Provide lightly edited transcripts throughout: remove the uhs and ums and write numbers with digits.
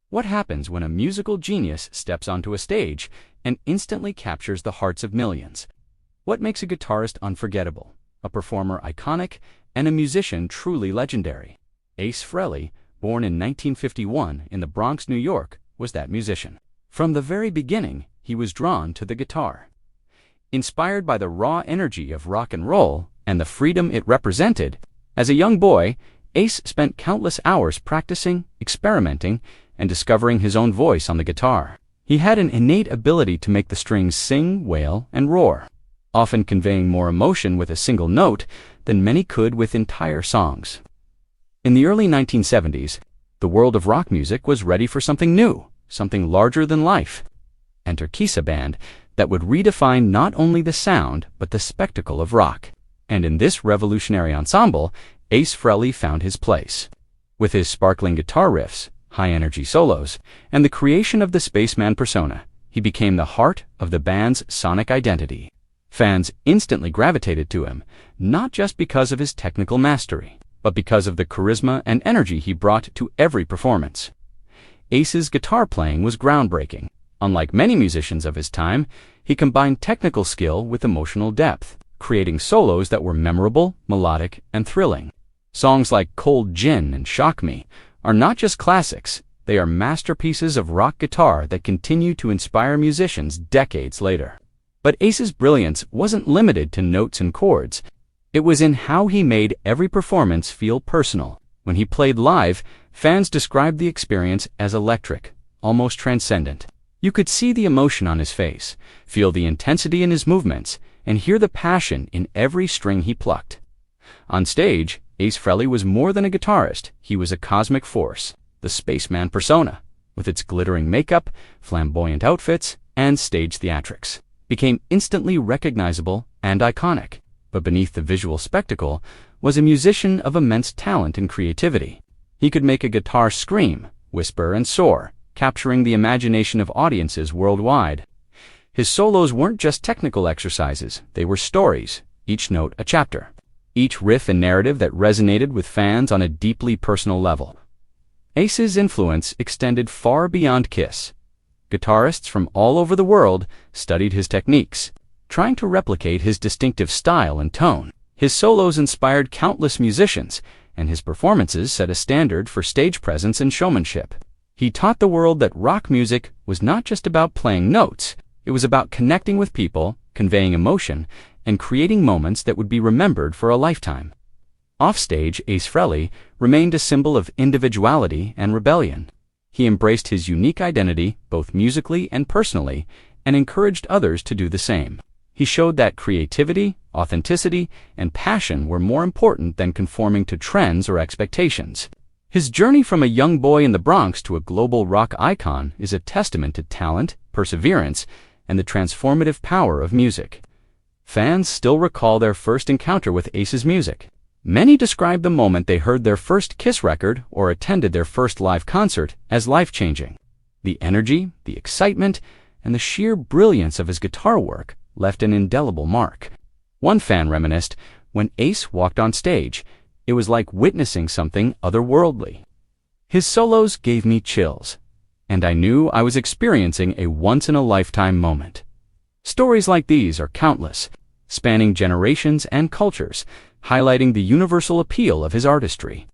What happens when a musical genius steps onto a stage and instantly captures the hearts of millions? What makes a guitarist unforgettable, a performer iconic, and a musician truly legendary? Ace Frehley, born in 1951 in the Bronx, New York, was that musician. From the very beginning, he was drawn to the guitar. Inspired by the raw energy of rock and roll and the freedom it represented, as a young boy, Ace spent countless hours practicing, experimenting, and discovering his own voice on the guitar. He had an innate ability to make the strings sing, wail, and roar, often conveying more emotion with a single note than many could with entire songs. In the early 1970s, the world of rock music was ready for something new, something larger than life. Enter Kiss, a band that would redefine not only the sound but the spectacle of rock. And in this revolutionary ensemble, Ace Frehley found his place. With his sparkling guitar riffs, high-energy solos, and the creation of the spaceman persona, he became the heart of the band's sonic identity. Fans instantly gravitated to him, not just because of his technical mastery, but because of the charisma and energy he brought to every performance. Ace's guitar playing was groundbreaking. Unlike many musicians of his time, he combined technical skill with emotional depth, creating solos that were memorable, melodic, and thrilling. Songs like Cold Gin and Shock Me are not just classics, they are masterpieces of rock guitar that continue to inspire musicians decades later. But Ace's brilliance wasn't limited to notes and chords. It was in how he made every performance feel personal. When he played live, fans described the experience as electric, almost transcendent. You could see the emotion on his face, feel the intensity in his movements, and hear the passion in every string he plucked. On stage, Ace Frehley was more than a guitarist. He was a cosmic force, the spaceman persona, with its glittering makeup, flamboyant outfits, and stage theatrics, became instantly recognizable and iconic. But beneath the visual spectacle was a musician of immense talent and creativity. He could make a guitar scream, whisper, and soar, capturing the imagination of audiences worldwide. His solos weren't just technical exercises, they were stories, each note a chapter, each riff a narrative that resonated with fans on a deeply personal level. Ace's influence extended far beyond Kiss. Guitarists from all over the world studied his techniques, trying to replicate his distinctive style and tone. His solos inspired countless musicians, and his performances set a standard for stage presence and showmanship. He taught the world that rock music was not just about playing notes, it was about connecting with people, conveying emotion, and creating moments that would be remembered for a lifetime. Offstage, Ace Frehley remained a symbol of individuality and rebellion. He embraced his unique identity, both musically and personally, and encouraged others to do the same. He showed that creativity, authenticity, and passion were more important than conforming to trends or expectations. His journey from a young boy in the Bronx to a global rock icon is a testament to talent, perseverance, and the transformative power of music. Fans still recall their first encounter with Ace's music. Many describe the moment they heard their first Kiss record or attended their first live concert as life-changing. The energy, the excitement, and the sheer brilliance of his guitar work left an indelible mark. One fan reminisced, "When Ace walked on stage, it was like witnessing something otherworldly. His solos gave me chills, and I knew I was experiencing a once-in-a-lifetime moment." Stories like these are countless, spanning generations and cultures, highlighting the universal appeal of his artistry.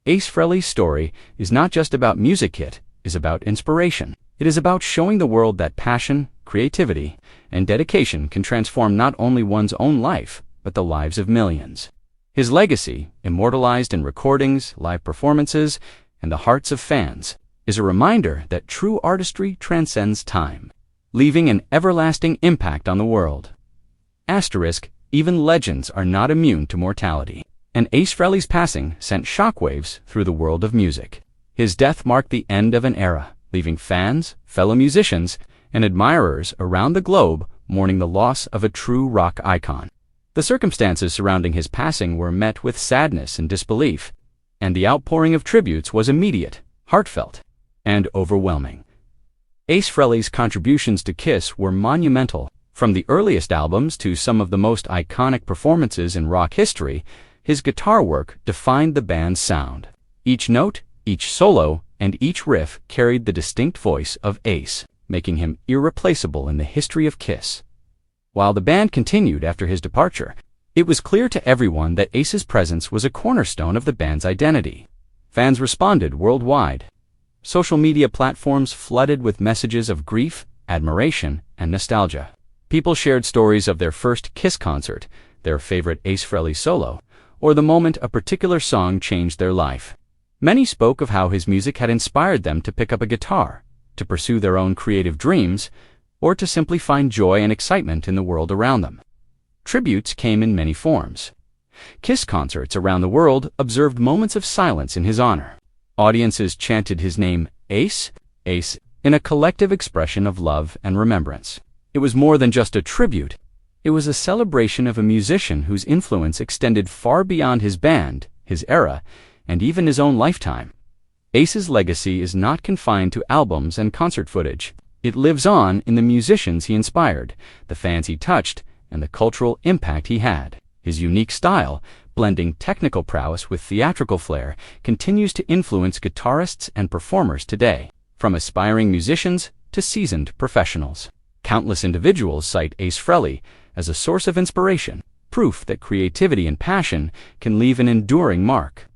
Ace Frehley's story is not just about music, it is about inspiration. It is about showing the world that passion, creativity, and dedication can transform not only one's own life, but the lives of millions. His legacy, immortalized in recordings, live performances, and the hearts of fans, is a reminder that true artistry transcends time, leaving an everlasting impact on the world. Asterisk, even legends are not immune to mortality, and Ace Frehley's passing sent shockwaves through the world of music. His death marked the end of an era, leaving fans, fellow musicians, and admirers around the globe mourning the loss of a true rock icon. The circumstances surrounding his passing were met with sadness and disbelief, and the outpouring of tributes was immediate, heartfelt, and overwhelming. Ace Frehley's contributions to Kiss were monumental. From the earliest albums to some of the most iconic performances in rock history, his guitar work defined the band's sound. Each note, Each solo and each riff carried the distinct voice of Ace, making him irreplaceable in the history of Kiss. While the band continued after his departure, it was clear to everyone that Ace's presence was a cornerstone of the band's identity. Fans responded worldwide. Social media platforms flooded with messages of grief, admiration, and nostalgia. People shared stories of their first Kiss concert, their favorite Ace Frehley solo, or the moment a particular song changed their life. Many spoke of how his music had inspired them to pick up a guitar, to pursue their own creative dreams, or to simply find joy and excitement in the world around them. Tributes came in many forms. Kiss concerts around the world observed moments of silence in his honor. Audiences chanted his name, Ace, Ace, in a collective expression of love and remembrance. It was more than just a tribute. It was a celebration of a musician whose influence extended far beyond his band, his era, and even his own lifetime. Ace's legacy is not confined to albums and concert footage. It lives on in the musicians he inspired, the fans he touched, and the cultural impact he had. His unique style, blending technical prowess with theatrical flair, continues to influence guitarists and performers today, from aspiring musicians to seasoned professionals. Countless individuals cite Ace Frehley as a source of inspiration, proof that creativity and passion can leave an enduring mark.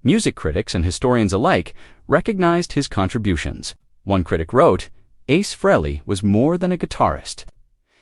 Music critics and historians alike recognized his contributions. One critic wrote, Ace Frehley was more than a guitarist.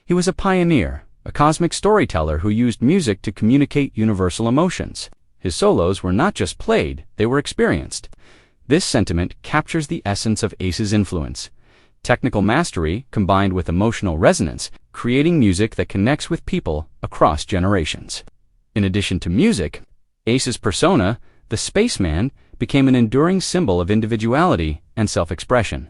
He was a pioneer, a cosmic storyteller who used music to communicate universal emotions. His solos were not just played, they were experienced. This sentiment captures the essence of Ace's influence. Technical mastery combined with emotional resonance, creating music that connects with people across generations. In addition to music, Ace's persona, the spaceman, became an enduring symbol of individuality and self-expression.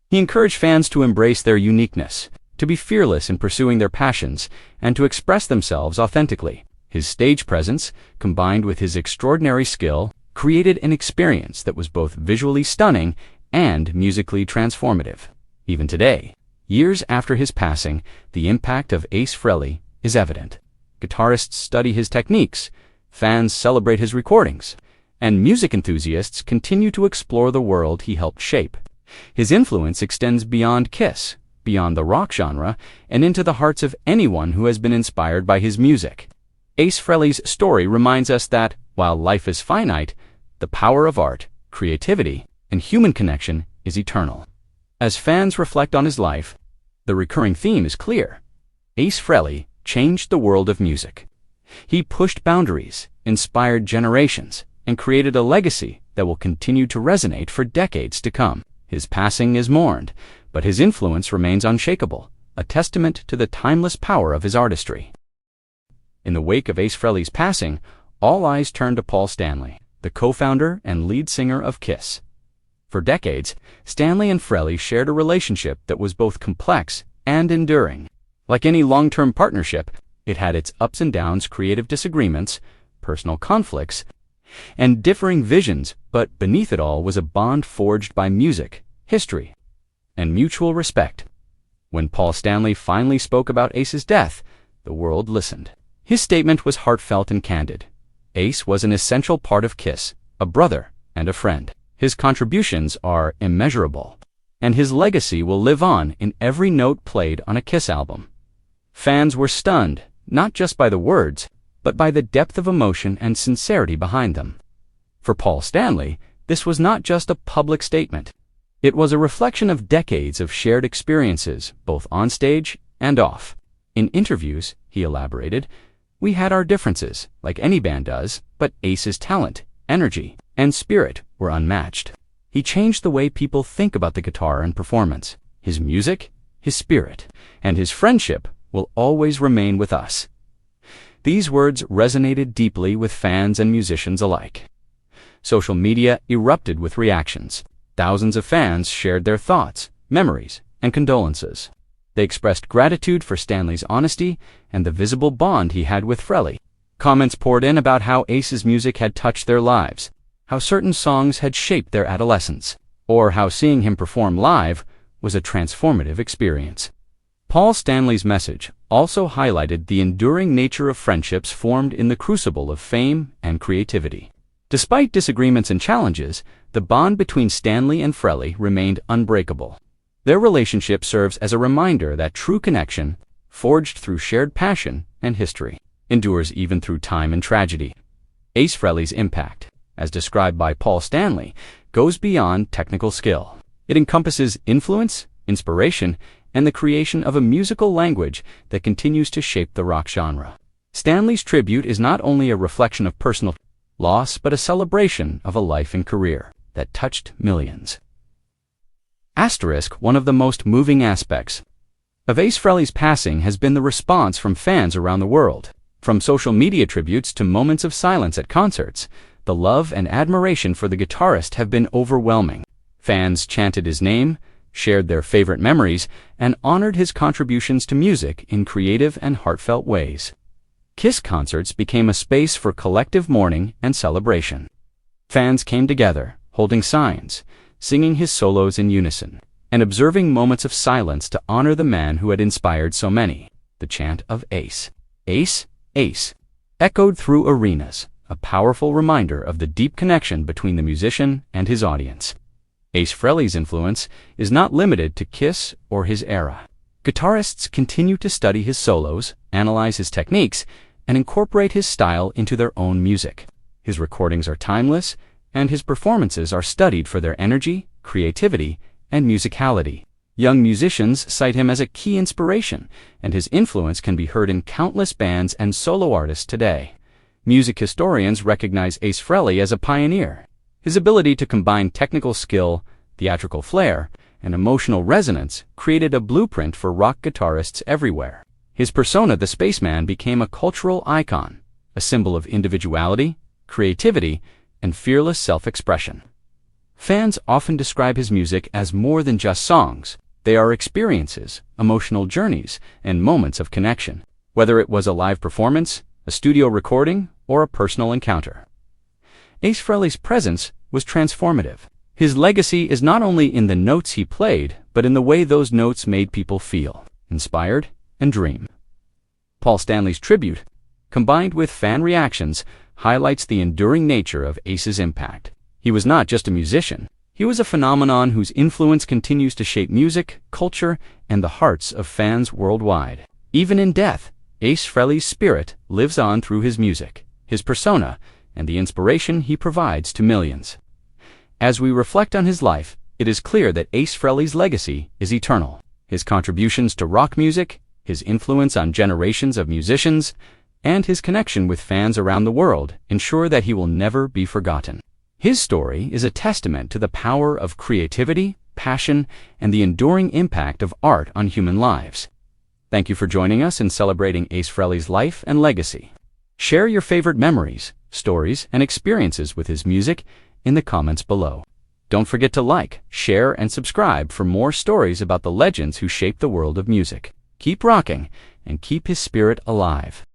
He encouraged fans to embrace their uniqueness, to be fearless in pursuing their passions, and to express themselves authentically. His stage presence, combined with his extraordinary skill, created an experience that was both visually stunning and musically transformative. Even today, years after his passing, the impact of Ace Frehley is evident. Guitarists study his techniques, fans celebrate his recordings, and music enthusiasts continue to explore the world he helped shape. His influence extends beyond Kiss, beyond the rock genre, and into the hearts of anyone who has been inspired by his music. Ace Frehley's story reminds us that, while life is finite, the power of art, creativity, and human connection is eternal. As fans reflect on his life, the recurring theme is clear. Ace Frehley changed the world of music. He pushed boundaries, inspired generations, and created a legacy that will continue to resonate for decades to come. His passing is mourned, but his influence remains unshakable, a testament to the timeless power of his artistry. In the wake of Ace Frehley's passing, all eyes turned to Paul Stanley, the co-founder and lead singer of Kiss. For decades, Stanley and Frehley shared a relationship that was both complex and enduring. Like any long-term partnership, it had its ups and downs, creative disagreements, personal conflicts, and differing visions, but beneath it all was a bond forged by music, history, and mutual respect. When Paul Stanley finally spoke about Ace's death, the world listened. His statement was heartfelt and candid. Ace was an essential part of Kiss, a brother and a friend. His contributions are immeasurable, and his legacy will live on in every note played on a Kiss album. Fans were stunned, not just by the words, but by the depth of emotion and sincerity behind them. For Paul Stanley, this was not just a public statement. It was a reflection of decades of shared experiences, both on stage and off. In interviews, he elaborated, "We had our differences, like any band does, but Ace's talent, energy, and spirit were unmatched. He changed the way people think about the guitar and performance. His music, his spirit, and his friendship will always remain with us." These words resonated deeply with fans and musicians alike. Social media erupted with reactions. Thousands of fans shared their thoughts, memories, and condolences. They expressed gratitude for Stanley's honesty and the visible bond he had with Frehley. Comments poured in about how Ace's music had touched their lives, how certain songs had shaped their adolescence, or how seeing him perform live was a transformative experience. Paul Stanley's message also highlighted the enduring nature of friendships formed in the crucible of fame and creativity. Despite disagreements and challenges, the bond between Stanley and Frehley remained unbreakable. Their relationship serves as a reminder that true connection, forged through shared passion and history, endures even through time and tragedy. Ace Frehley's impact, as described by Paul Stanley, goes beyond technical skill. It encompasses influence, inspiration, and the creation of a musical language that continues to shape the rock genre. Stanley's tribute is not only a reflection of personal loss, but a celebration of a life and career that touched millions. One of the most moving aspects of Ace Frehley's passing has been the response from fans around the world. From social media tributes to moments of silence at concerts, the love and admiration for the guitarist have been overwhelming. Fans chanted his name, shared their favorite memories, and honored his contributions to music in creative and heartfelt ways. Kiss concerts became a space for collective mourning and celebration. Fans came together, holding signs, singing his solos in unison, and observing moments of silence to honor the man who had inspired so many. The chant of Ace, Ace, Ace, echoed through arenas, a powerful reminder of the deep connection between the musician and his audience. Ace Frehley's influence is not limited to Kiss or his era. Guitarists continue to study his solos, analyze his techniques, and incorporate his style into their own music. His recordings are timeless, and his performances are studied for their energy, creativity, and musicality. Young musicians cite him as a key inspiration, and his influence can be heard in countless bands and solo artists today. Music historians recognize Ace Frehley as a pioneer. His ability to combine technical skill, theatrical flair, and emotional resonance created a blueprint for rock guitarists everywhere. His persona, the Spaceman, became a cultural icon, a symbol of individuality, creativity, and fearless self-expression. Fans often describe his music as more than just songs. They are experiences, emotional journeys, and moments of connection, whether it was a live performance, a studio recording, or a personal encounter. Ace Frehley's presence was transformative. His legacy is not only in the notes he played, but in the way those notes made people feel, inspired, and dream. Paul Stanley's tribute, combined with fan reactions, highlights the enduring nature of Ace's impact. He was not just a musician. He was a phenomenon whose influence continues to shape music, culture, and the hearts of fans worldwide. Even in death, Ace Frehley's spirit lives on through his music, his persona, and the inspiration he provides to millions. As we reflect on his life, it is clear that Ace Frehley's legacy is eternal. His contributions to rock music, his influence on generations of musicians, and his connection with fans around the world ensure that he will never be forgotten. His story is a testament to the power of creativity, passion, and the enduring impact of art on human lives. Thank you for joining us in celebrating Ace Frehley's life and legacy. Share your favorite memories, stories, and experiences with his music in the comments below. Don't forget to like, share, and subscribe for more stories about the legends who shaped the world of music. Keep rocking and keep his spirit alive.